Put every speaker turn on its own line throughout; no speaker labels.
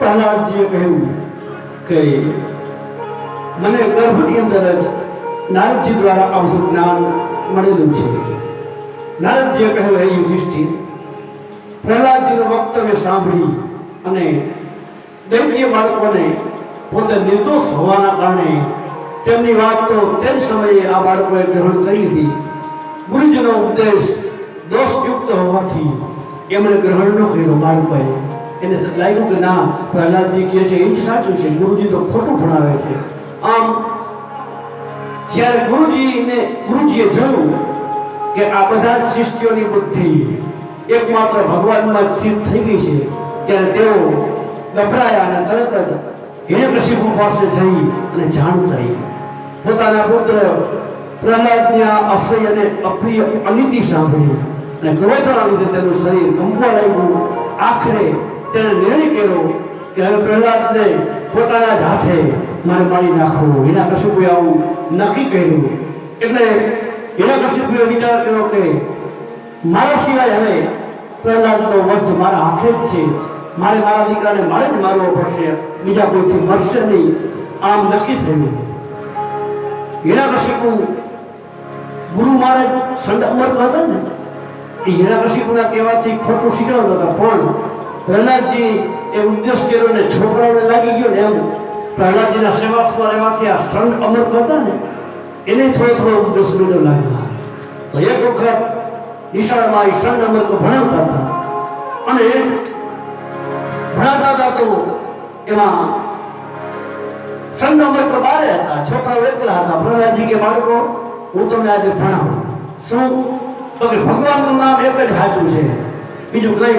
પ્રહલાદજીએ કહ્યું કે મને ગર્ભની અંદર જ નારદજી દ્વારા આ બધું જ્ઞાન મળેલું છે. નારદજીએ કહ્યું, હે યુધિષ્ઠિર, પ્રહલાદજીનું વક્તવ્ય સાંભળી અને દૈત્ય બાળકોને પોતે નિર્દોષ હોવાના કારણે તેમની વાત તો તે જ સમયે આ બાળકોએ ગ્રહણ કરી લીધી. ગુરુજીનો ઉપદેશ દોષયુક્ત હોવાથી એમણે ગ્રહણ ન કર્યો. બાળકોએ એને લાગ્યું કે ના, પ્રહલાદજી કહે છે એ જ સાચું છે, ગુરુજી તો ખોટું ભણાવે છે. આમ જ્યારે ગુરુજીએ જોયું કે આ બધા જ શિષ્યોની બુદ્ધિ એકમાત્ર ભગવાનમાં સ્થિર થઈ ગઈ છે, ત્યારે તેઓ ગભરાયા અને તરત જ હિરણ્યકશિપુ પાસે જઈ અને જાણ કરી. પોતાના પુત્ર પ્રહલાદની આ અસહ્ય અને અપ્રિય અનીતિ સાંભળી અને ક્રોધના લીધે તેનું શરીર કંપવા લાગ્યું. આખરે તેણે નિર્ણય કર્યો કે હવે પ્રહલાદને પોતાના જ હાથે મારે મારી નાખવું. હિરણ્યકશિપુએ આવું નક્કી કર્યું. એટલે હિરણ્યકશિપુએ વિચાર કર્યો કે મારા સિવાય હવે પ્રહલાદનો વધ મારા હાથે જ છે, મારે મારા દીકરાને મારે જ મારવો પડશે, બીજા કોઈથી મરશે નહીં. આમ નક્કી થયું. હિરણ્યકશિપુ ગુરુ મહારાજ સંત અમર હતા ને, એ હિરણ્યકશિપુના કહેવાથી ખોટું શીખવાડતા હતા, પણ પ્રહલાદજી એ ઉદ્દેશ કર્યો ને છોકરાઓને લાગી ગયો ને એમ પ્રહલાદજીના સેવાસમાં રહેવાથી આ સંત અમર હતા ને એને થોડો ઉદ્દેશ મેળો લાગ્યો. તો એક વખત નિશાળમાં એ સંત અમર ભણાવતા હતા અને ભણાવતા હતા તો એમાં સંત અમર બારે હતા, છોકરાઓ એકલા હતા. પ્રહલાદજી કે બાળકો, હું તમને આજે ભણાવું. શું? તો કે ભગવાનનું નામ એક જ સાચું છે, બીજું કંઈ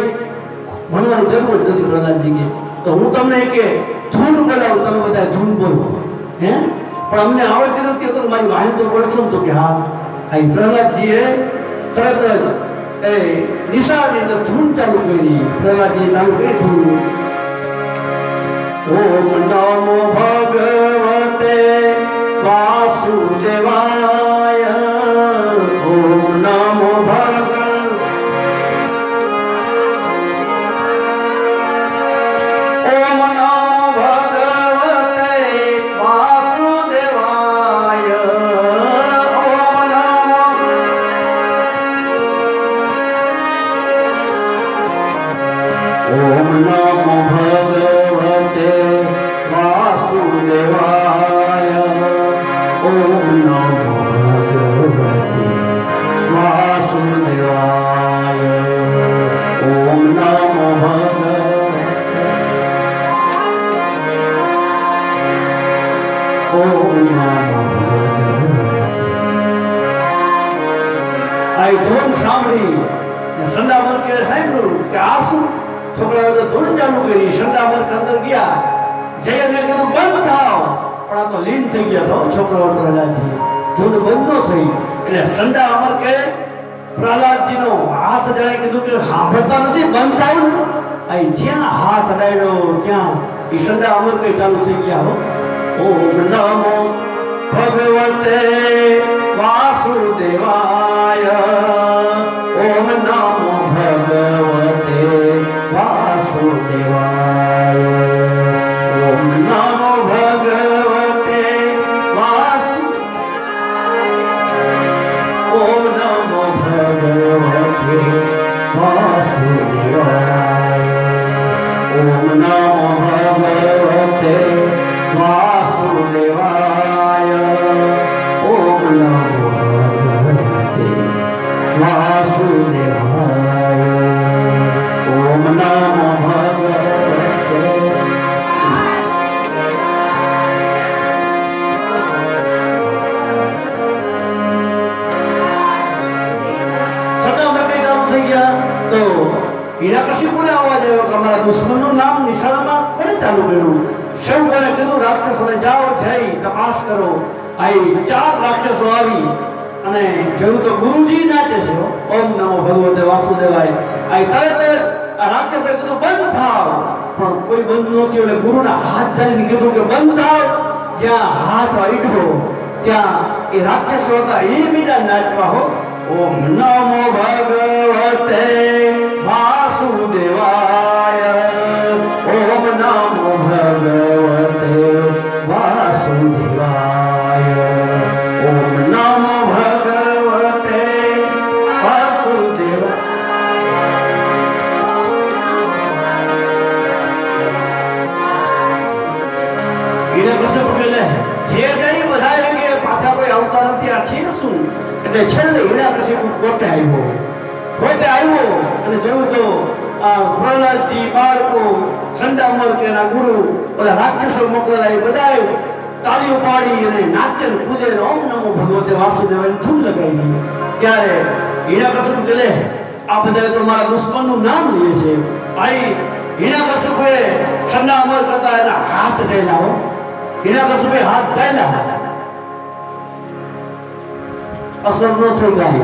ભણવાની જરૂર જ નથી. પ્રહલાદજી કે તો હું તમને કે ધૂન બોલાવું, તમે બધા ધૂન બોલો. હે, પણ અમને આવડતી નથી તો મારી વાહન તો પડશો ને? તો કે હા. આ પ્રહલાદજીએ તરત જ એ નિશાળની અંદર ધૂન ચાલુ કરી. પ્રહલાદજીએ ચાલુ કરી ધૂન. ઓમ નમો ભગવતે વાસુદેવાય. ઓમ નમો ભગવતે ધૂન સાંભળી સંડામર કે સાંભળ્યું કે આ શું? છોકરાઓ તો ધૂન ચાલુ કરી. સંડામર અંદર ગયા, જયને કીધું બંધ થાવ, પણ આ તો લીન થઈ ગયા. તો છોકરાઓ પ્રહલાદજી ધૂન બંધ ન થઈ એટલે સંડામર કે પ્રહલાદજીનો હાથ અડાડી કીધું કે સાંભળતા નથી, બંધ થાવ ને. આ જ્યાં હાથ અડાડ્યો ત્યાં એ સંડામર કઈ ચાલુ થઈ ગયા. હો ઓમ નમો ભગવતે વાસુદેવાય. ઓમ નમો ભગવતે વાસુદેવાય. ઓમ નમો ભગવતે ઓમ નમો ભગવતે વાસુદેવાય. ઓમ નમો ભગવતે વાસુદેવાય. ઓમ નમો ભગવતે વાસુદેવાય. ઓમ નમો ભગવતે. છઠ્ઠા વર્ગે ચાલુ થઈ ગયા તો હિરણ્યકશિપુને અવાજ આવ્યો કે અમારા દુશ્મનનું નામ નિશાળામાં કોને ચાલુ કર્યું? શંકરે કીધું રાક્ષસોને જાઓ, જઈ તપાસ કરો. આ 4 રાક્ષસો આવી અને જોયું તો ગુરુજી નાચે છે. ઓમ નમો ભગવતે વાસુદેવાય. આ તરત જ આ રાક્ષસે કીધું બંધ થાવ, પણ કોઈ બંધ નહોતું. એટલે ગુરુના હાથ ચાલીને કીધું કે બંધ થાવ. જ્યાં હાથ અડ્યો ત્યાં એ રાક્ષસો હતા એ બીજા નાચવા. હો ઓમ નમો ભગવતે વાસુદેવાય. ઓમ નમો એટલે છેલ્લે હિરણ્યકશિપુ પોતે આવ્યો અને જોયું તો પ્રહલાદજી, બાળકો, સંડામર કે એના ગુરુ, ઓલા રાક્ષસો મોકલેલા એ બધા તાળીઓ પાડી અને નાચે કૂદે, ઓમ નમો ભગવતે વાસુદેવ ધૂમ લગાવી. ત્યારે હિરણ્યકશિપુ કહે, આ બધા તો મારા દુશ્મનનું નામ લે છે. ભાઈ, હિરણ્યકશિપુએ સંડામર કરતા એના હાથ ચાલ્યા. હિરણ્યકશિપુએ હાથ ચાલ્યા, અસર ન થઈ ગઈ.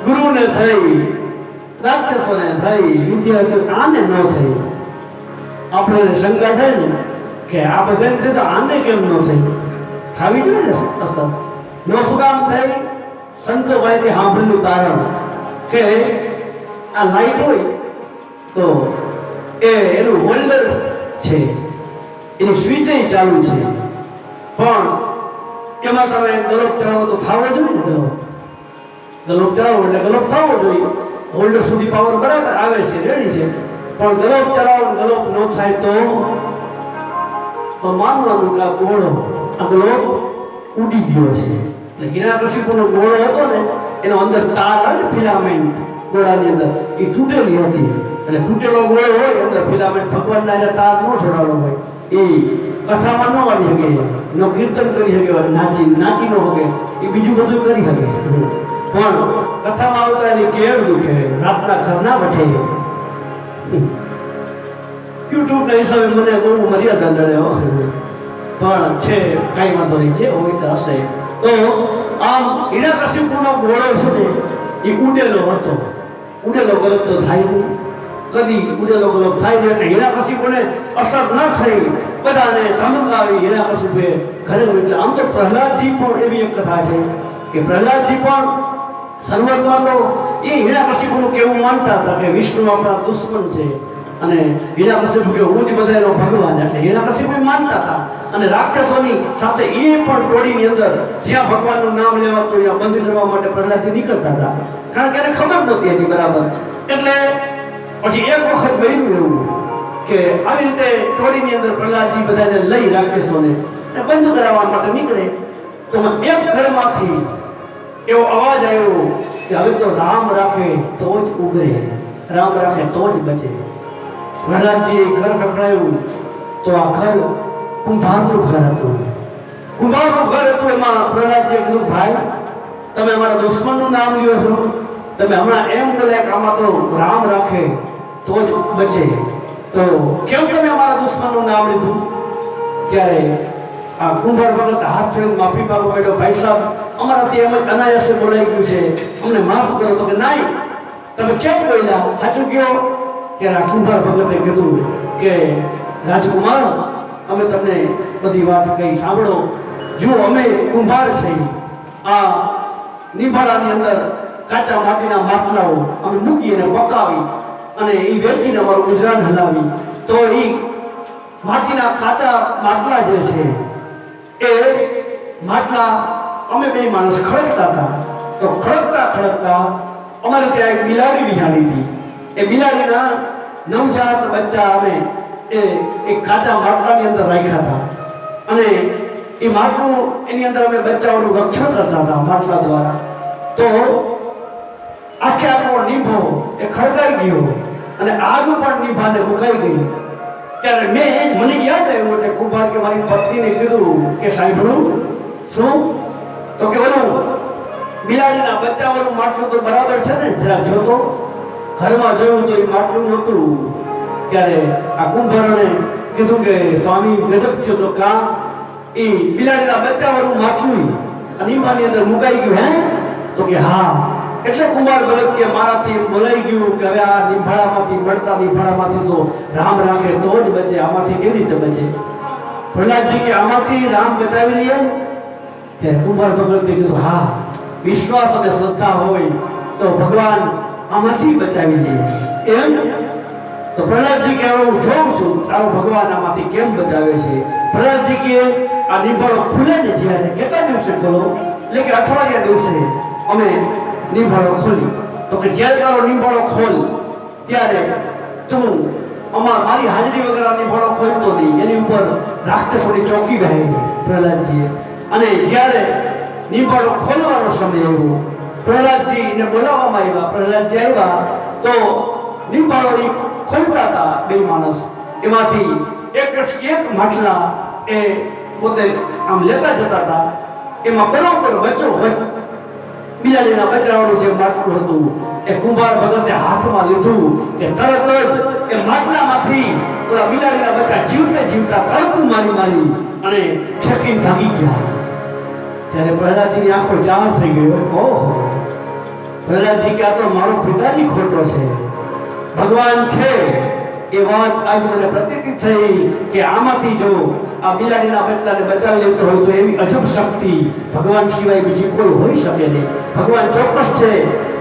ગુરુને થઈ, રાક્ષસોને થઈ, વિદ્યાર્થીઓ આને ન થઈ. આપણે શંકા થાય ને કે આ બધાને તો આને કેમ ન થઈ? ખાવી જોઈએ ને અસર. નો શું કામ થઈ? સંતો પાસેથી સાંભળેલું તારણ કે આ લાઈટ હોય તો એનું હોલ્ડર છે, એની સ્વિચ ચાલુ છે, પણ એમાં તમે ગલોપ ચડાવો તો થવો જોઈએ ને. ગલોપ ચડાવો એટલે ગલોપ થવો જોઈએ. હોલ્ડર સુધી પાવર બરાબર આવે છે, રેડી છે, પણ ગલોપ ચડાવો ગલોપ ન થાય તો માનવાનું કે આ ગોળો, આ ગલોપ ઉડી ગયો છે. એટલે હિરણ્યકશિપુનો ગોળો હતો ને, એનો અંદર તાર આવે ને, ફિલામેન્ટ ગોળાની અંદર, એ તૂટેલી હતી. એટલે તૂટેલો ગોળો હોય અંદર ફિલામેન્ટ, ભગવાનના એને તાર ન છોડાવવાનો હોય, એ કથામાં ન આવી શકે, નો કીર્તન કરી શકે, નાચી ન શકે, એ બીજું બધું કરી શકે, પણ કથામાં આવતા એની કેળ દુખે, રાતના ઘરના બઠે. યુટ્યુબના હિસાબે મને બહુ મર્યાદા નડે, પણ છે કાંઈ વાંધો નહીં, છે હોય તો હશે. તો આમ હિરણ્યકશિપુનો ગોળો છે ને એ ઉડેલો હતો. ઉડેલો ગલપ તો થાય નહીં, કદી ઉડેલો ગલપ થાય નહીં. એટલે હિરણ્યકશિપુને અસર ન થઈ, બધાને ધમકાવી હિરણ્યકશિપુએ ઘરે. એટલે આમ તો પ્રહલાદજી પણ એવી એક કથા છે કે પ્રહલાદજી પણ શરૂઆતમાં તો એ હિરણ્યકશિપુનું કેવું માનતા હતા કે વિષ્ણુ આપણા દુશ્મન છે, અને હિરણ્યકશિપુ કે હું જ બધાનો ભગવાન. એટલે હિરણ્યકશિપુ માનતા હતા, અને રાક્ષસોની સાથે એ પણ ટોળીની અંદર જ્યાં ભગવાનનું નામ લેવાતું ત્યાં બંધ કરવા માટે પ્રહલાદજી નીકળતા હતા, કારણ કે એને ખબર નહોતી હતી બરાબર. એટલે પછી એક વખત બન્યું એવું કે આવી રીતે ટોળીની અંદર પ્રહલાદજી બધાને લઈ રાક્ષસોને બંધ કરાવવા માટે નીકળે, તો એક ઘરમાંથી એવો અવાજ આવ્યો કે હવે તો રામ રાખે તો જ ઉગરે, રામ રાખે તો જ બચે. પ્રહલાદજીએ ઘર ખખડાયું તો આ ઘર કુંભારનું ઘર હતું. કુંભારનું ઘર હતું. એમાં પ્રહલાદજીએ કીધું, ભાઈ તમે અમારા દુશ્મનનું નામ લ્યો છો, તમે હમણાં એમ બોલે કે આમાં તો રામ રાખે તો જ બચે, તો કેમ તમે અમારા દુશ્મનનું નામ લીધું? ત્યારે આ કુંભાર ભગત હાથ જોઈને માફી માંગવા માંડ્યો, ભાઈ સાહેબ અમારાથી એમ જ અનાયાસે બોલાઈ ગયું છે, અમને માફ કરો. તો કે નહીં, તમે કેમ બોલ્યા, સાચું કહો. ત્યારે આ કુંભાર ભગતે કીધું કે રાજકુમાર, અમે તમને બધી વાત કહી, સાંભળો. જો અમે કુંભાર છીએ, આ નિભાળાની અંદર કાચા માટીના માટલાઓ અમે મૂકી અને પકાવી અને એ વેચીને અમારું ગુજરાન હલાવી, તો એ માટીના કાચા માટલા જે છે એ માટલા અમે બે માણસ ખડકતા હતા. તો ખડકતા અમારે ત્યાં એક બિલાડી બિહાડી હતી. એ બિલાડીના નવજાત બચ્ચા અમે એક કાચા માટલાની અંદર રાખ્યા હતા, અને એ માટલું એની અંદર અમે બચ્ચાઓનું રક્ષણ કરતા હતા માટલા દ્વારા. તો આખો નિભો એ ખડકાઈ ગયો અને આગ પણ નિભાને મુકાઈ ગઈ. ત્યારે મને યાદ આવ્યું એટલે કુંભાર કે મારી પત્નીને કીધું કે સાંભળું શું? તો કે ઓલું બિલાડીના બચ્ચાવાળું માટલું તો બરાબર છે ને, જરા જોતો. ઘરમાં જોયું તો એ માટલું નહોતું. ત્યારે આ કુંભારને કીધું કે સ્વામી ગજબ થયો, તો કા એ બિલાડીના બચ્ચાવાળું માટલું નિભાની અંદર મુકાઈ ગયું હે? તો કે હા. એટલે કુંભાર ભગત કે મારાથી બોલાઈ ગયું કે હવે આ નિભાળામાંથી મળતા નિભાળામાંથી તો રામ રાખે તો જ બચે, આમાંથી કેવી રીતે બચે? પ્રહલાદજી કે આમાંથી રામ બચાવી લઈએ. ત્યારે કુંભાર ભગતે કીધું હા, વિશ્વાસ અને શ્રદ્ધા હોય તો ભગવાન આમાંથી બચાવી લે. એમ તો પ્રહલાદજી કે હું જોઉં છું તારો ભગવાન આમાંથી કેમ બચાવે છે. પ્રહલાદજી કે આ નિભાળો ખુલે ને જ્યારે, કેટલા દિવસે ખોલો? એટલે કે અઠવાડિયા દિવસે અમે નિભાળો ખોલી. તો કે જ્યારે તારો નિભાળો ખોલ ત્યારે તું મારી હાજરી વગર આ નિભાળો ખોલતો નહીં. એની ઉપર રાક્ષસોની ચોકી બેહાડી પ્રહલાદજીએ. અને જ્યારે નિંબાળો ખોલવાનો સમય આવ્યો. પ્રહલાદજીને બોલાવવામાં આવ્યા. પ્રહલાદજી આવ્યા તો નિંબાળો ખોલતા હતા બે માણસ. એમાંથી એક માટલા એ પોતે આમ લેતા જતા હતા. એમાં બરોબર વચ્ચો બિલાડીના બચ્ચાઓનું જે માટલું હતું એ કુંભાર ભગતે હાથમાં લીધું કે તરત જ એ માટલામાંથી ઓલા બિલાડીના બચ્ચા જીવતા તડકું મારી અને ઠેકીને ભાગી ગયા. ત્યારે પ્રહલાદજીની આંખો ચાર થઈ ગયો. ઓહો, પ્રહલાદજી કે આ તો મારો પિતાજી ખોટો છે. ભગવાન છે એ વાત આજ મને પ્રતીતિ થઈ કે આમાંથી જો આ બિલાડીના બચ્ચાને બચાવી લેતો હોય તો એવી અજબ શક્તિ ભગવાન સિવાય બીજી કોઈ હોઈ શકે નહીં. ભગવાન ચોક્કસ છે.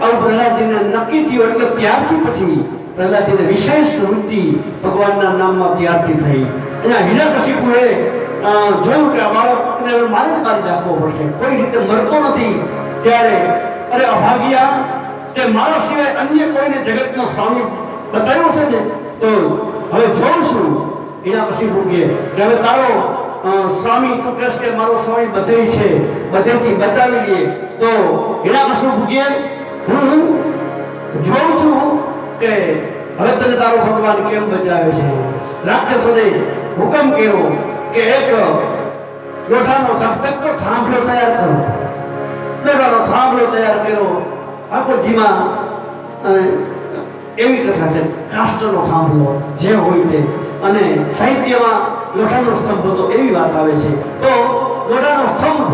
આવું પ્રહલાદજીને નક્કી થયું. એટલે ત્યારથી પછી પ્રહલાદજીને વિશેષ રુચિ ભગવાનના નામમાં ત્યારથી થઈ. અહીંયા હિરણ્યકશિપુએ જોયું કે આ બાળકને મારે જ મારી નાખવો પડશે, કોઈ રીતે મરતો નથી. ત્યારે અરે અભાગ્યા, તે મારા સિવાય અન્ય કોઈને જગતનો સ્વામી બતાવ્યો છે ને, તો હવે જોઉં છું. હિરણ્યકશિપુ કે હવે તારો સ્વામી તું કહેશ કે મારો સ્વામી બધે છે, બધેથી બચાવી લે. તો હિરણ્યકશિપુ કે હું જોઉં છું કે હવે તને તારો ભગવાન કેમ બચાવે છે. રાક્ષસોને હુકમ કર્યો કે એક લોઢાનો ધકધકતો થાંભલો તૈયાર કરો. લોઢાનો થાંભલો તૈયાર કર્યો. ઠાકોરજીમાં એવી કથા છે, કાષ્ટનો થાંભલો જે હોય તે, અને સાહિત્યમાં લોઢાનો સ્તંભ હતો એવી વાત આવે છે. તો લોઢાનો સ્તંભ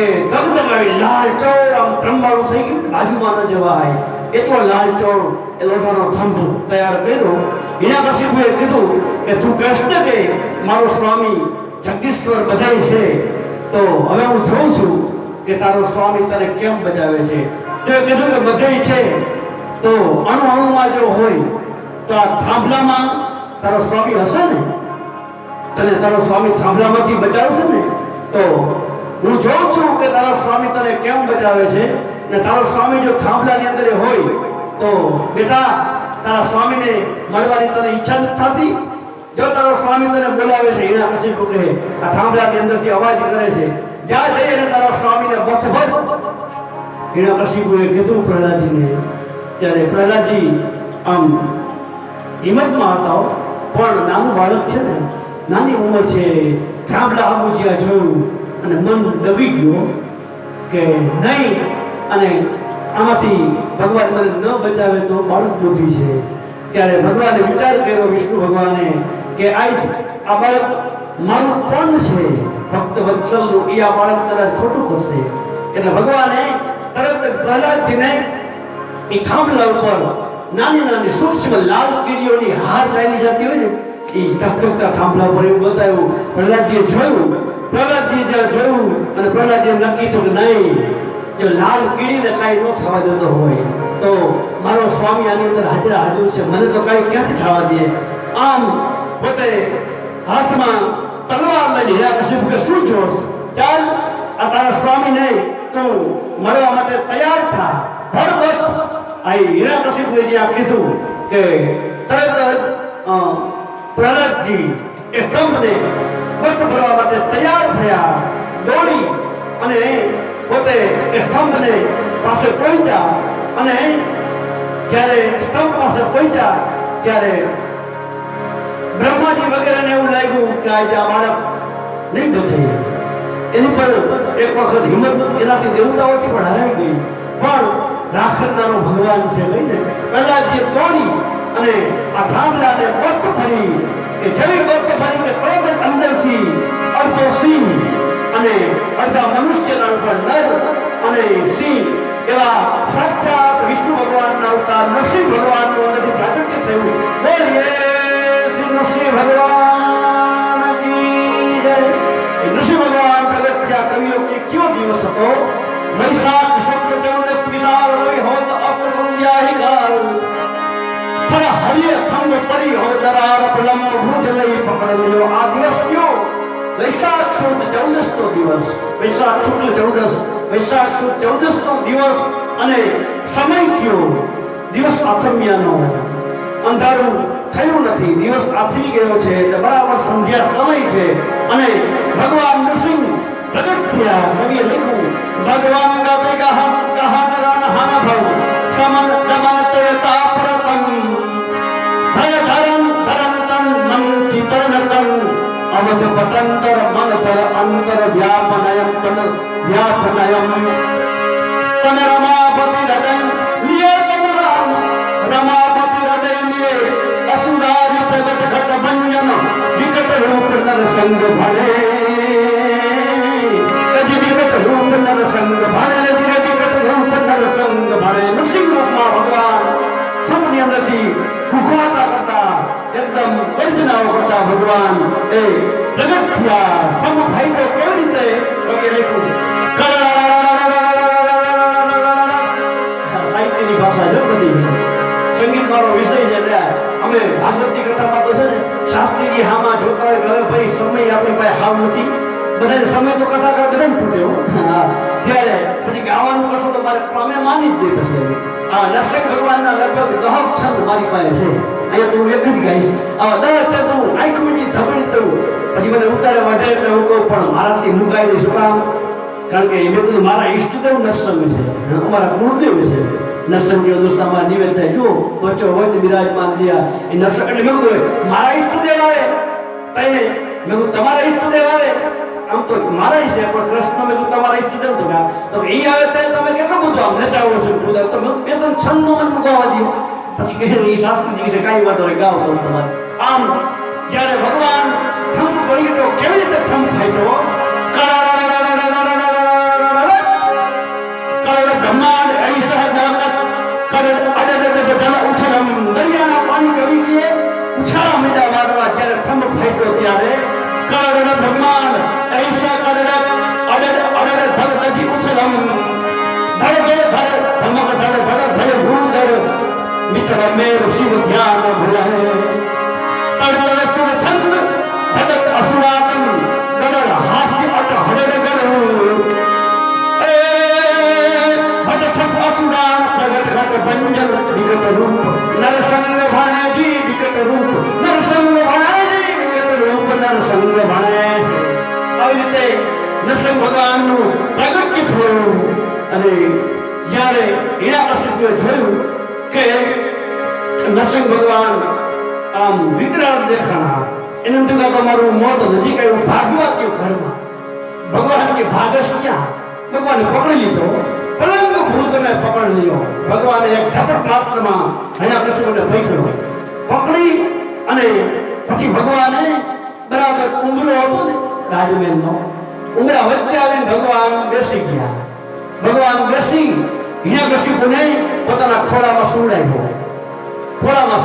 એ ધગધગાવી લાલચોળ આમ ત્રંબાળું થઈ ગયું, બાજુમાં ન જવાય એટલો લાલચોળ એ લોઢાનો થંભ તૈયાર કર્યો. હિરણ્યકશિપુએ કીધું કે તું કહેશ ને કે મારો સ્વામી જગદીશ્વર બધાય છે, તો હવે હું જોઉં છું કે તારો સ્વામી તને કેમ બચાવે છે. તો એ કીધું કે બધાય છે તો અણુમાં જો હોય તો આ થાંભલામાં તારો સ્વામી હશે ને, તને તારો સ્વામી થાંભલામાંથી બચાવશે ને. તો હું જોઉં છું કે તારો સ્વામી તને કેમ બચાવે છે. ને તારો સ્વામી જો થાંભલાની અંદર હોય તો બેટા તારા સ્વામીને મળવાની તને ઈચ્છા નથી થતી. જો તારો સ્વામી તને બોલાવે છે, હિરણ્યકશિપુ કહે આ થાંભલાની અંદરથી અવાજ કરે છે, જા જઈ અને તારા સ્વામીને વથ ભર. હિરણ્યકશિપુએ કીધું પ્રહલાદજીને. ત્યારે પ્રહલાદજી આમ હિંમતમાં હતા, પણ નાનું બાળક છે ને, નાની ઉંમર છે. થાંભલા આબુજિયા જોયું અને મન દબી ગયો કે નહીં, અને આમાંથી ભગવાન મને ન બચાવે તો બાળક બુદ્ધિ છે. ત્યારે ભગવાને વિચાર કર્યો, વિષ્ણુ ભગવાને, કે આજ આ બાળક મારું પણ છે ભક્ત વત્સલનું, એ આ બાળક કદાચ ખોટું કરશે. એટલે ભગવાને તરત પ્રહલાદજીને એ થાંભલા ઉપર નાની સૂક્ષ્મ લાલ કીડીઓની હાર ચાલી જતી હોય ને એ ધકધકતા થાંભલા ઉપર એવું બતાવ્યું. પ્રહલાદજીએ જોયું. પ્રહલાદજીએ જ્યારે જોયું અને પ્રહલાદજીએ નક્કી થયું કે નહીં, જો લાલ કીડીને કાંઈ ન થવા દેતો હોય તો મારો સ્વામી આની અંદર હાજર છે, મને તો કાંઈ ક્યાંથી થવા દે. આમ પોતે હાથમાં તલવાર લઈને હિરણ્યકશિપુ કે શું જોશ, ચાલ આ તારા સ્વામી નહીં, તું મળવા માટે તૈયાર થા, ભરભર. આ હિરણ્યકશિપુએ જે આ કીધું કે તરત જ પ્રહલાદજી એ સ્તંભને વસ્ત ભરવા માટે તૈયાર થયા. દોડી અને પોતે એ સ્તંભને પાસે પહોંચ્યા. અને જ્યારે સ્તંભ પાસે પહોંચ્યા ત્યારે બ્રહ્માજી વગેરેને એવું લાગ્યું કે આજે આ બાળક નહીં બચે. એની પર એક વખત હિંમત એનાથી દેવતાઓથી પણ હરાઈ ગઈ, પણ રાખનારો ભગવાન છે લઈને પ્રહલાદજીએ તોડી અને આ થાંભલાને બથ ભરી કે જેવી બથ ભરી કે તરત અંદરથી અડધો સિંહ અને અડધા મનુષ્યના ઉપર નર અને સિંહ એવા સાક્ષાત વિષ્ણુ ભગવાનના અવતાર નરસિંહ ભગવાનનું અંદરથી પ્રાગટ્ય થયું. બોલીએ શ્રી નરસિંહ ભગવાન કી જય. નરસિંહ ભગવાન પ્રગટ થયા. કવિઓ કે કયો દિવસ હતો? વૈશાખ શુક્લ 14 વિશાલ રવિ હોત અપસંધ્યાહી કાલ, થર હરિય થંગ પરી હો દરાર પ્રલંબ ભુજ લઈ પકડ લ્યો. આ દિવસ કયો? વૈશાખ સુદ 14 નો દિવસ. વૈશાખ શુક્લ 14, વૈશાખ સુદ 14 નો દિવસ. અને સમય કયો? દિવસ આથમ્યાનો. અંધારું થયું નથી, દિવસ આથમી ગયો છે, એટલે બરાબર સંધ્યા સમય છે. અને ભગવાન નૃસિંહ प्रकट किया कभी लिखूं भगवान का कहा कहा नरन भव समन दमन तेता परतम धर धरन धरन तन मन चितन तन अवच पटंतर मन पर अंतर व्यापनयम तन व्यापनयम तन रमापति हृदय लिए तन रमापति हृदय लिए असुरारि प्रगट घट भंजन विकट रूप नर संग भले विकट रूप नर संग भले विकट रूप नर संग भले नृसिंह रूप में भगवान सबनी अंदर थी खुखवाता करता एकदम गर्जनाओ करता भगवान ए प्रगट किया सब भाई को केवी રીતે વગે લખ્યું સાહિત્યની ભાષા જો બધી સંગીત મારો વિષય છે એટલે અમે ભાગવતી કથામાં તો છે ને શાસ્ત્રીજી હામાં જોતા હોય હવે ભાઈ સમય આપણી પાસે હાવ નથી બધાને સમય તો કથાકાર બધાને ફૂટે હો ત્યારે પછી ગાવાનું કશો તો મારે અમે માની જ દઈએ પછી નરસિંહ ભગવાનના લગભગ 10 છંદ મારી પાસે છે અહીંયા તો હું એક જ ગાઈશ આવા 10 છંદ હું આંખ મીટી ધબડી દઉં પછી મને ઉતારે વાઢે એટલે હું કહું પણ મારાથી મુકાય નહીં શું કામ કારણ કે મેં કીધું મારા ઈષ્ટદેવ નરસિંહ છે અમારા કુળદેવ છે નરસિંહ દોસ્તામાં નિવેદ થાય જો વચ્ચો વચ્ચ બિરાજમાન થયા એ નરસિંહ એટલે મેં કીધું મારા ઈષ્ટદેવ આવે તઈ મેં કીધું તમારા ઈષ્ટદેવ આવે આમ તો મારા છે પણ કૃષ્ણ મેં કીધું તમારા ઈષ્ટદેવ તો એ આવે ત્યારે તમે કેટલું બધું આમ નચાવો છો બધા તો મેં બે ત્રણ છંદનો મને મુકાવા દો પછી કહે એ શાસ્ત્રીજી છે કાંઈ વાત હોય ગાવ તો તમારે આમ જ્યારે ભગવાન થંભ પડી તો કેવી રીતે થંભ થાય તો બ્રહ્માંડ ऐसा जगत कर अडद जल उछलम दरियाना पानी कभी के उछाला मीडा मारवा જ્યારે થંભ ફાટ્યો ત્યારે કરણ બ્રહ્માંડ ऐसा कर अडद अडद जल तजी उछलम धड़ धड़ धड़ धमक धड़ धड़ धड़ भूंदर मित्र मेर शिव ध्यान भुलाए तड़ तड़ सुर छंद धड़क असुरातन गड़ हास्य अट हड़ड़ गड़ भंजन विकट रूप नरसंग भाणे जी विकट रूप नरसंग भाणे जी विकट रूप नरसंग भाणे આવી રીતે નરસિંહ ભગવાનનું પ્રાગટ્ય થયું અને જ્યારે હિરણ્યકશિપુએ જોયું કે નરસિંહ ભગવાન આમ વિકરાળ દેખાણા એને એમ થયું કે તમારું મોત નજીક આવ્યું ભાગવા કયું ઘરમાં ભગવાન કે ભાગસ ક્યાં ભગવાને પકડી લીધો પલંગ ભૂત ને પકડ લીધો ભગવાને એક ઝપટ માત્રમાં હિરણ્યકશિપુને પકડ્યો પકડી અને પછી ભગવાને બરાબર ઉંગરો હતો ને રાજમહેલનો ઉંગરા વચ્ચે આવીને ભગવાન બેસી ગયા ભગવાન બેસી હિરણ્યકશિપુને પોતાના ખોળામાં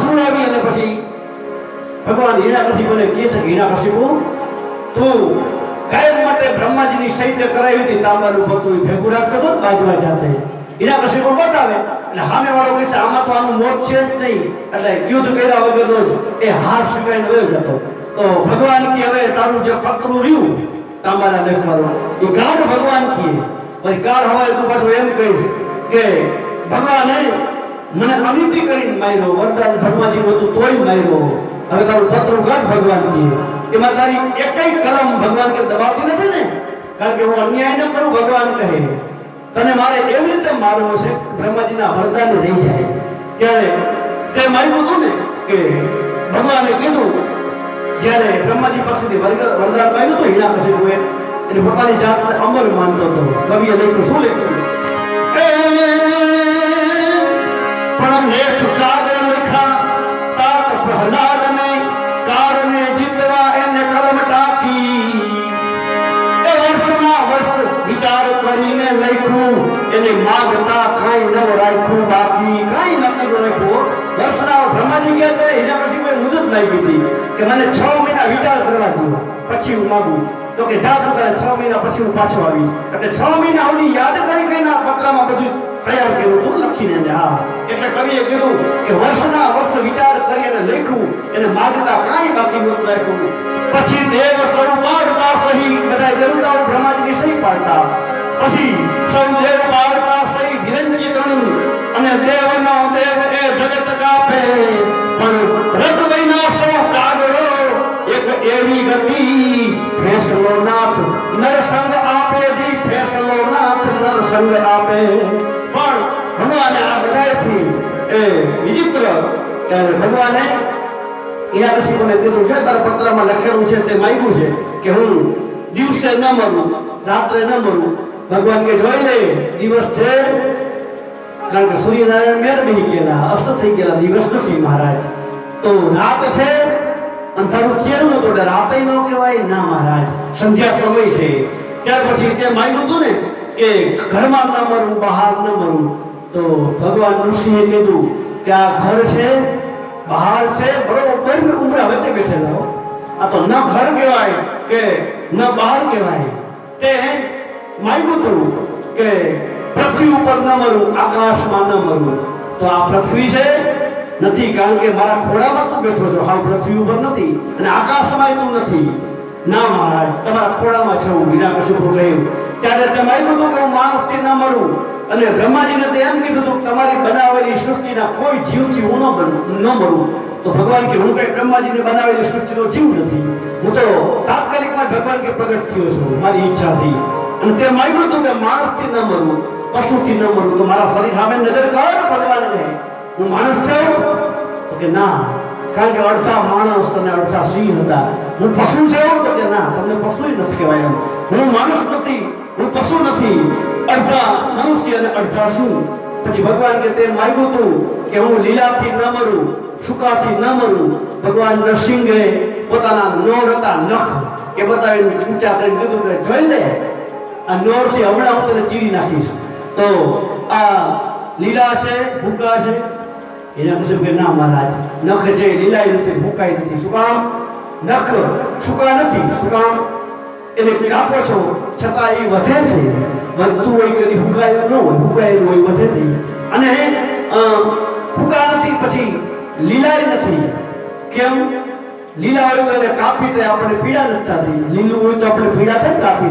સુવડાવી અને પછી ભગવાન હિરણ્યકશિપુને કહે છે હિરણ્યકશિપુ તું કાયમ માટે બ્રહ્માજીની સૈન્ય કરાવી હતી તાંબાનું ભક્તું ભેગું રાખતો હતો બાજવા જાતે હિરણ્યકશિપુ બતાવે એટલે સામે વાળો કહે છે આમાં તો આનું મોત છે જ નહીં એટલે યુદ્ધ કર્યા વગરનો એ હાર સ્વીકારીને વયો જતો તો ભગવાન કે હવે તારું જે પકડું રહ્યું તાંબાના લેખવાળું એ કાઢ ભગવાન કીએ પછી કાળ હવારે તું પાછું એમ કહીશ કે ભગવાને મને અનિતિ કરીને માર્યો વરદાન બ્રહ્માજીનું હતું તોય માર્યો હવે તારું પતરું કાઢ ભગવાન કીએ એમાં તારી એકઈ કલમ ભગવાન કે દબાવતી નથી ને કારણ કે હું અન્યાય ન કરું ભગવાન કહે તને મારે એવી રીતે મારવો છે બ્રહ્માજીના વરદાન રહી જાય ત્યારે તે માર્યું હતું ને કે ભગવાને કીધું જ્યારે બ્રહ્માજી પાસેથી વરદાન માંગ્યું તો હિરણ્યકશિપુએ એટલે પોતાની જાતને અમર માનતો હતો કવિએ લખ્યું શું લખ્યું પણ લેખ કાગળ લખા તાપ પ્રહલાદ ને કાળને જીતવા એને કલમ ટાંકી એ વર્ષના વર્ષ વિચાર કરીને લખ્યું એને માગતા કાંઈ ન રાખ્યું બાકી કાંઈ નથી રાખ્યું વર્ષના બ્રહ્માજી ગયા હતા હિરણ્યકશિપુએ મુદત લાગી હતી કે મને 6 મહિના વિચાર કરવા દો પછી હું માંગુ તો કે જા તું તારે 6 મહિના પછી હું પાછો આવીશ એટલે 6 મહિના સુધી યાદ કરીને આ પત્રમાં બધું તૈયાર કર્યું તું લખીને હા એટલે કવિએ કીધું કે વર્ષના વર્ષ વિચાર કરીને લખ્યું એને માગતા કાંઈ બાકી નહોતું રાખ્યું પછી દેવ સ્વરૂપ પાડતા સહી બધા દેવતાઓ બ્રહ્માજીની સહી પાડતા પછી સૌ દેવ પાડતા સહી નિરંજિતનું અને દેવનો દેવ એ જગત કાપે પણ રતવૈના સૌ કાગળો એક એવી ગતિ ફેસલો નાથ નરસંગ આ સંગ આપે. પણ ભગવાને આ બધાથી એ વિચિત્ર ત્યારે ભગવાને હિરણ્યકશિપુને કીધું છે તારા પત્રમાં લખેલું છે તે માંગ્યું છે કે હું દિવસે ન મરું રાત્રે ન મરું. ભગવાન કે જોઈ લે દિવસ છે કારણ કે સૂર્યનારાયણ મેર બની ગયેલા અસ્ત થઈ ગયેલા દિવસ નથી મહારાજ. તો રાત છે અંધારું થયેલું નતું એટલે રાતે ન કહેવાય ના મહારાજ સંધ્યા સમય છે. ત્યાર પછી તે માંગ્યું હતું ને કે ઘરમાં ન મરું બહાર ન મરું. તો ભગવાન ઋષિએ કીધું કે આ ઘર છે બહાર છે બરોબર ઉમરા વચ્ચે બેઠેલા. આ તો ન ઘર કહેવાય કે ન બહાર કહેવાય. તે માંગ્યું હતું કે પૃથ્વી ઉપર ન મરું આકાશમાં ન મરું. તો આ પૃથ્વી છે નથી કારણ કે મારા ખોળામાં તું બેઠો છો હાવ પૃથ્વી ઉપર નથી અને આકાશમાં તું નથી. ના મહારાજ તમારા ખોળામાં છે હું હિરણ્યકશિપુ કહ્યું. ત્યારે તે માંગ્યું હતું કે હું માણસથી ન મરું અને બ્રહ્માજીને તે એમ કીધું હતું તમારી બનાવેલી સૃષ્ટિના કોઈ જીવથી હું ન મરું. તો ભગવાન કે હું કઈ બ્રહ્માજીને બનાવેલી સૃષ્ટિનો જીવ નથી. હું તો તાત્કાલિકમાં ભગવાન કે પ્રગટ થયો છું મારી ઈચ્છાથી. અને તે માંગ્યું હતું કે માણસથી ન મરું પશુથી ન મરું. તો મારા શરીર સામે નજર કર ભગવાનને હું માણસ છું. તો કે ના કારણ કે અડધા માણસ અને અડધા સિંહ હતા. હું પશુ છું. તો કે ના તમને પશુ નથી કહેવાય. હું માણસ નથી હું પશુ નથી અડધા મનુષ્ય અને અડધા સિંહ. પછી ભગવાન કે તે માંગ્યું હતું કે હું લીલાથી ન મરું સુકાથી ન મરું. ભગવાન નરસિંહે પોતાના નોર હતા નખ એ બતાવીને ઊંચા કરીને કીધું કે જોઈ લે આ નોરથી હમણાં હું તને ચીરી નાખીશ. તો આ લીલા છે ભૂકા છે. હિરણ્યકશિપુ કે ના મહારાજ નખ છે લીલાય નથી ભૂકાય નથી. શું કામ? નખ સુકા નથી. શું કામ? એને કાપો છો છતાં એ વધે છે. વધતું હોય કદી ભૂકાયેલું ન હોય ભૂકાયેલું હોય વધે નહીં. અને ભૂકા નથી પછી લીલાય નથી. કેમ? લીલા હોય તો એને કાપી તો આપણે પીડા નથી થતી. લીલું હોય તો આપણે પીડા થાય કાપી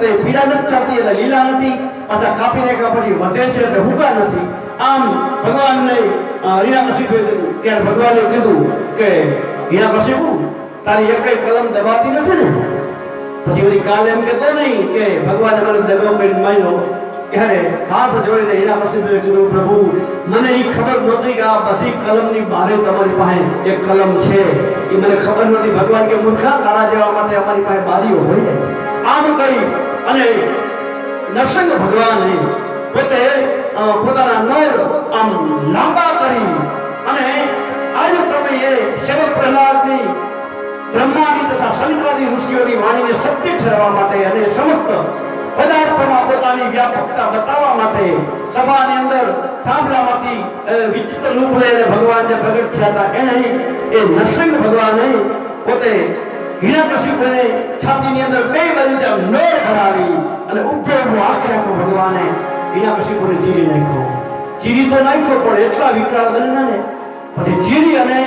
તો પીડા નથી થતી એટલે લીલા નથી. પાછા કાપીને પછી વધે છે એટલે ભૂકા નથી. આમ ભગવાનને હિરણ્યકશિપુએ કીધું ત્યારે ભગવાને કીધું કે હિરણ્યકશિપુ તારી એકઈ કલમ દબાતી નથી ને. પછી બધી કાલ એમ કહેતો નહીં કે ભગવાને મને દગો કરીને માર્યો. ત્યારે હાથ જોડીને હિરણ્યકશિપુએ કીધું પ્રભુ મને એ ખબર નહોતી કે આ બધી કલમની બહારે તમારી પાસે એક કલમ છે એ મને ખબર નથી. ભગવાન કે મૂર્ખા તારા જેવા માટે અમારી પાસે બારીઓ હોય. આમ કહી અને નરસિંહ ભગવાને પોતે પોતાના નર આમ લાંબા કરી અને આજ સમયે સેવક પ્રહલાદની બ્રહ્માની તથા શંકરાદી ઋષિઓની વાણીને સત્ય ઠરવા માટે અને સમસ્ત પદાર્થોમાં પોતાની વ્યાપકતા બતાવવા માટે સભાની અંદર થાંભલામાંથી વિચિત્ર રૂપ લઈને ભગવાન જે પ્રગટ થયા હતા એને એ નરસિંહ ભગવાને પોતે હિરણ્યકશિપુને છાતીની અંદર બે બાજુ નોર ભરાવી અને ઉભો આખે આખો ભગવાને હિરણ્યકશિપુને ચીરી નાખ્યો. ચીરી તો નાખ્યો પણ એટલા વિકરાળ બન્યા ને પછી ચીરી અને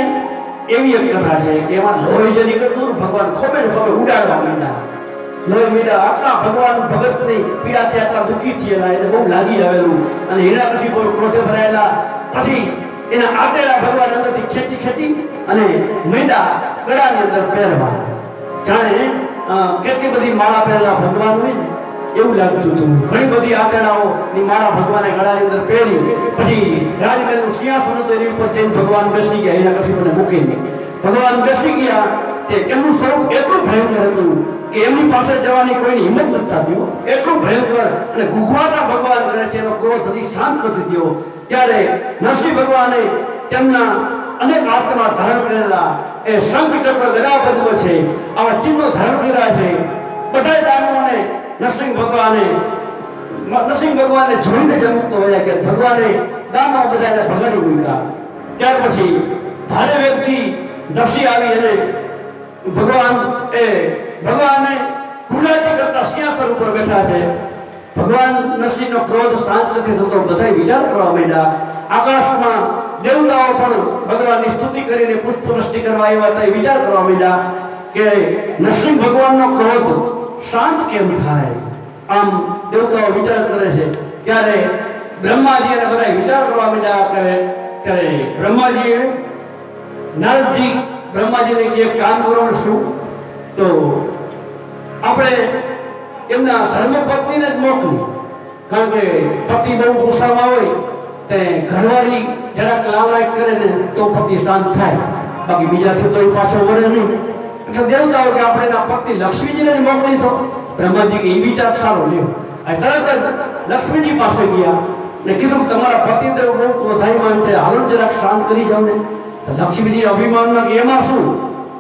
એવી એક કથા છે કે એમાં લોહી જે નીકળતું ભગવાન ખોબે ઉડાડવા માંડ્યા. લોહી મીઠા આટલા ભગવાન ભગતની પીડાથી આટલા દુઃખી થયેલા એને બહુ લાગી આવેલું અને હિરણ્યકશિપુ ક્રોધે ભરાયેલા. પછી એના આતેડા ભગવાન અંદરથી ખેંચી અને મેંડા ગળાની અંદર પહેરવા જાણે કેટલી બધી માળા પહેરેલા ભગવાન હોય ને એવું લાગતું હતું. ઘણી બધી આતેડાઓની માળા ભગવાને ગળાની અંદર પહેરી. પછી રાજમહેલનું સિંહાસન હતું એની ઉપર જઈને ભગવાન બેસી ગયા. હિરણ્યકશિપુને મૂકીને ભગવાન બેસી ગયા. તે એમનું સ્વરૂપ એટલું ભયંકર હતું કે એમની પાસે જવાની કોઈની હિંમત નથી થતી. એટલું ભયંકર અને ગુગવાટા ભગવાન કરે છે. એનો ક્રોધ હજી શાંત નથી થયો. ત્યારે નરસિંહ ભગવાને તેમના અનેક હાથમાં ધારણ કરેલા એ શંખ ચક્ર ગદા પદ્મ છે આવા ચિહ્નો ધારણ કર્યા છે. બધા દાનવોને નરસિંહ ભગવાને જોઈને જન્મતો હોય કે ભગવાને દાનવ બધાને ભગાડી મૂક્યા. ત્યાર પછી ભારે વ્યક્તિ દસી આવી અને ભગવાને ગુલાટી કરતા સિંહાસન ઉપર બેઠા છે. ભગવાન નરસિંહનો ક્રોધ શાંત નથી થતો. બધા વિચાર કરવા માંડ્યા. આકાશમાં દેવતાઓ પણ ભગવાનની સ્તુતિ કરીને પુષ્પવૃષ્ટિ કરવા આવ્યા હતા. વિચાર કરવા માંડ્યા કે નરસિંહ ભગવાનનો ક્રોધ શાંત કેમ થાય. આમ દેવતાઓ વિચાર કરે છે. ત્યારે બ્રહ્માજી અને બધા વિચાર કરવા માંડ્યા. ત્યારે બ્રહ્માજીએ નારદજી બ્રહ્માજીને એક કામ કરવાનું શું તો આપણે એમના ધર્મપત્નીને જ મોકલી કારણ કે પતિ બહુ ગુસ્સામાં હોય તે ઘરવાળી જરાક લાલાય કરે ને તો પતિ શાંત થાય, બાકી બીજાથી તો એ પાછો વળે નહીં. એટલે દેવતાઓ કે આપણે એના પતિ લક્ષ્મીજીને મોકલી દો. બ્રહ્માજી કે એ વિચાર સારો લ્યો. આ તરત જ લક્ષ્મીજી પાસે ગયા ને કીધું તમારા પતિ તો બહુ ક્રોધાયમાન છે, હાલો જરાક શાંત કરી જાવ ને. તો લક્ષ્મીજી અભિમાનમાં કે એમાં શું,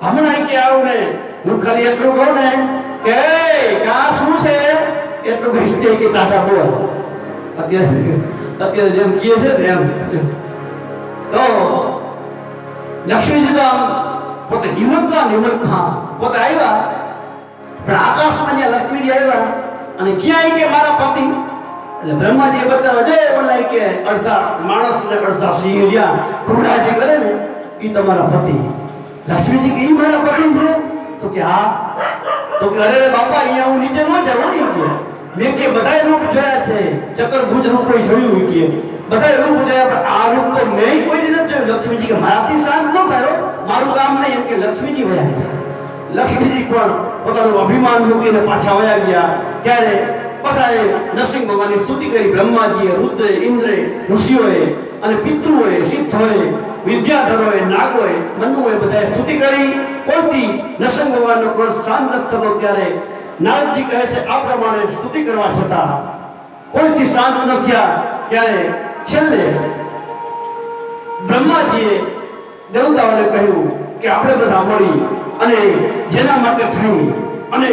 હમણાં કે આવું ને હું ખાલી એટલું કહું ને કે આ શું છે એટલું કહી દે કે ટાટા બોલ. અત્યારે જેમ કહે છે ને એમ. તો લક્ષ્મીજી તો આમ પોતે હિંમતમાં પોતે આવ્યા, પણ આકાશમાં જ્યાં લક્ષ્મીજી આવ્યા અને ક્યાં કે મારા પતિ, એટલે બ્રહ્માજીએ બતાવ્યા છે બોલાય કે અડધા માણસ ને અડધા સિંહ જ્યાં ઘોડાજી કરે ને એ તમારા પતિ. લક્ષ્મીજી કે એ મારા પતિ છે? તો કે હા. તો કે અરે બાપા અહીંયા હું નીચે ન જાઉં ને કે મેં કે બધાય રૂપ જોયા છે, ચતુર્ભુજ રૂપ કોઈ જોયું કે બધાય રૂપ જોયા, પણ આ રૂપ તો મેં કોઈ દી નથી જોયું. લક્ષ્મીજી કે મારાથી શાંત ન થયો, મારું કામ નહીં. એમ કે લક્ષ્મીજી વયા ગયા. લક્ષ્મીજી પણ પોતાનું અભિમાન મૂકીને પાછા વયા ગયા. ત્યારે બધાએ નરસિંહ ભગવાનની સ્તુતિ કરી. બ્રહ્માજીએ, રુદ્રે, ઇન્દ્રે, ઋષિઓએ અને પિતૃઓએ, સિદ્ધોએ, વિદ્યાધરોએ, નાગોએ, મનુઓએ બધાએ સ્તુતિ કરી. કોઈથી નરસિંહ ભગવાનનો ક્રોધ શાંત ન થતો. ત્યારે નારદજી કહે છે આ પ્રમાણે સ્તુતિ કરવા છતાં કોઈથી શાંત ન થયા. ત્યારે છેલ્લે બ્રહ્માજીએ દેવતાઓને કહ્યું કે આપણે બધા મળી અને જેના માટે થઈ અને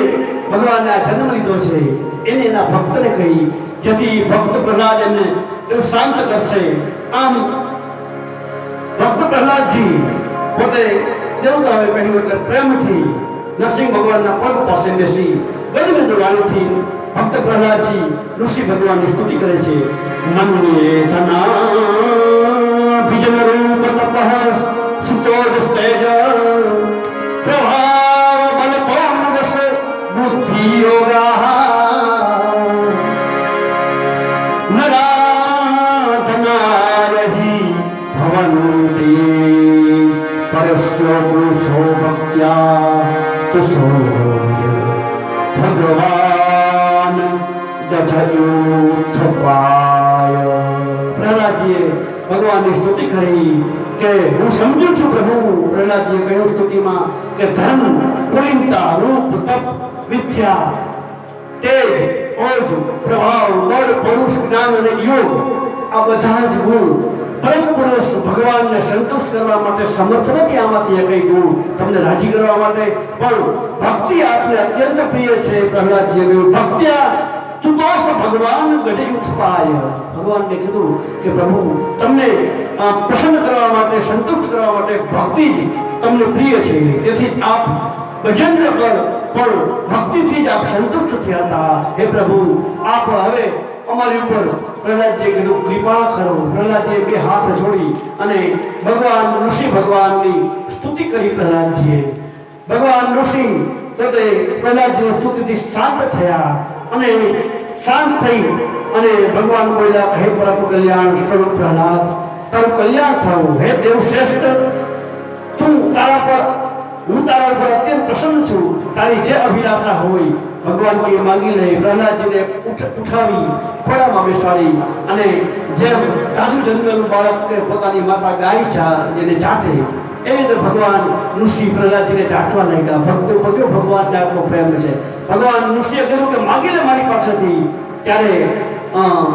ભગવાનને આ જન્મ લીધો છે એને એના ભક્તને કહી, જેથી ભક્ત પ્રહલાદ એમને શાંત કરશે. આમ ભક્ત પ્રહલાદજી પોતે દેવતાઓએ કહ્યું એટલે પ્રેમથી નરસિંહ ભગવાનના પગ પાસે બેસી ગદગદ વાણીથી ભક્ત પ્રહલાદજી ઋષિ ભગવાનની સ્તુતિ કરે છે. મન્યે ધના ભીજન રૂપ તપઃ સુતોજ સ્તેજ પ્રભાવ બલ પૌરસ બુદ્ધિ યોગા નરાધનાયહિ ભવન્તિ પરસ્ય પુરુષો ભક્ત્યા તુસો ભગવાન દધયુથપાય. પ્રહલાદજીએ ભગવાનની સ્તુતિ કરી કે હું સમજુ છું પ્રભુ. પ્રહલાદજીએ કહ્યું સ્તુતિમાં કે ધન, કુલીનતા, રૂપ, તપ, વિદ્યા, તેજ, ઓજ, પ્રભાવ, બળ, પરુષ, જ્ઞાન અને યોગ આ બધા જ ગુણ પરમ પુરુષ ભગવાનને સંતુષ્ટ કરવા માટે સમર્થ નથી. આમાંથી એકઈ ગુણ તમને રાજી કરવા માટે પણ ભક્તિ આપને અત્યંત પ્રિય છે. પ્રહલાદજીએ કહ્યું ભક્ત્યા તું તો ભગવાન ગજયુથપાય. ભગવાનને કીધું કે પ્રભુ તમને પ્રસન્ન કરવા માટે, સંતુષ્ટ કરવા માટે ભક્તિ જ તમને પ્રિય છે, તેથી આપ ગજેન્દ્ર પર પણ ભક્તિથી જ આપ સંતુષ્ટ થયા હતા. હે પ્રભુ આપ હવે અમારી ઉપર પ્રહલાદજીએ કીધું કૃપા કરો. પ્રહલાદજીએ બે હાથ જોડી અને ભગવાન ઋષિ ભગવાનની સ્તુતિ કરી. પ્રહલાદજીએ ભગવાન ઋષિ તો તે પ્રહલાદજીની સ્તુતિથી શાંત થયા અને શાંત થઈ અને ભગવાન બોલ્યા હે પરમ કલ્યાણ સ્વરૂપ પ્રહલાદ, તારું કલ્યાણ થવું. હે દેવ શ્રેષ્ઠ, તું તારા પર હું તારા ઉપર અત્યંત પ્રસન્ન છું. તારી જે અભિલાષા હોય ભગવાન કે માંગી લે. પ્રહલાદજીને ઉઠાવી ખોળામાં બેસાડી અને જેમ તાજું જન્મેલું બાળકને પોતાની માતા ગાય છે જેને ચાટે એવી રીતે ભગવાન ઋષિ પ્રહલાદજીને ચાટવા લાગ્યા. ભક્તો બધો ભગવાનને આપણો પ્રેમ છે. ભગવાન ઋષિએ કહ્યું કે માગી લે મારી પાસેથી. ત્યારે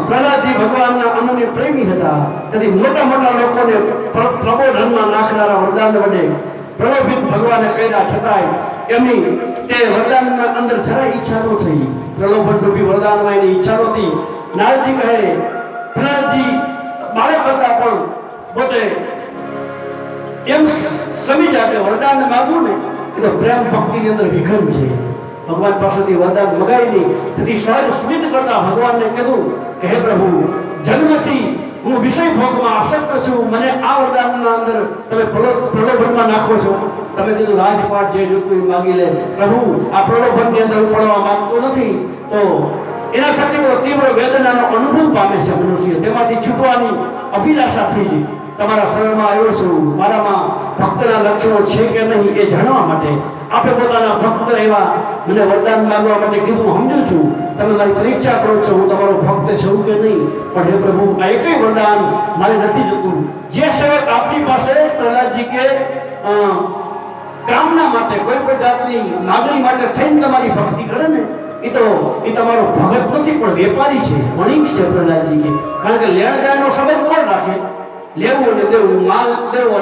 પ્રહલાદજી ભગવાનના અનન્ય પ્રેમી હતા, તેથી મોટા મોટા લોકોને પ્રબોધનમાં નાખનારા વરદાન વડે પ્રલોભિત ભગવાને કર્યા, છતાંય એમની તે વરદાનના અંદર જરાય ઈચ્છા ન થઈ. પ્રલોભન રૂપી વરદાનમાં એની ઈચ્છા નહોતી. નારદજી કહે પ્રહલાદજી બાળક હતા પણ પોતે એમ સમજ્યા કે વરદાન માગવું ને એ તો પ્રેમ ભક્તિની અંદર વિઘ્ન છે. ભગવાન પાસેથી વરદાન મગાવી નહીં, તેથી સહજ સ્મિત કરતા ભગવાનને કીધું કે હે પ્રભુ જન્મથી હું વિષય ભોગમાં આસક્ત છું, મને આ વરદાનના અંદર તમે પ્રલોભનમાં નાખો છો. તમે કીધું રાજપાટ જે જોતું માગી લે. પ્રભુ આ પ્રલોભનની અંદર હું પડવા માંગતો નથી. તો એના થકી તો તીવ્ર વેદનાનો અનુભવ પામે છે મનુષ્ય, તેમાંથી છૂટવાની અભિલાષા થઈ. તમારા શરણમાં આવ્યો છું, મારામાં ભક્તના લક્ષણો છે કે નહીં એ જાણવા માટે આપે પોતાના ભક્ત એવા મને વરદાન માંગવા માટે કીધું. સમજુ છું તમે મારી પરીક્ષા કરો છો, હું તમારો ભક્ત છું કે નહીં, પણ હે પ્રભુ આ એકય વરદાન મારે નથી જોતું. જે સેવક આપની પાસે પ્રહલાદજી કે કામના માટે કોઈ પણ જાતની માગણી માટે થઈને તમારી ભક્તિ કરે ને એ તમારો ભગત નથી પણ વેપારી છે, વણિક છે પ્રહલાદજી કે. કારણ કે લેણ દેણનો સંબંધ કોણ રાખે? લેવું અને દેવું, માલ દેવો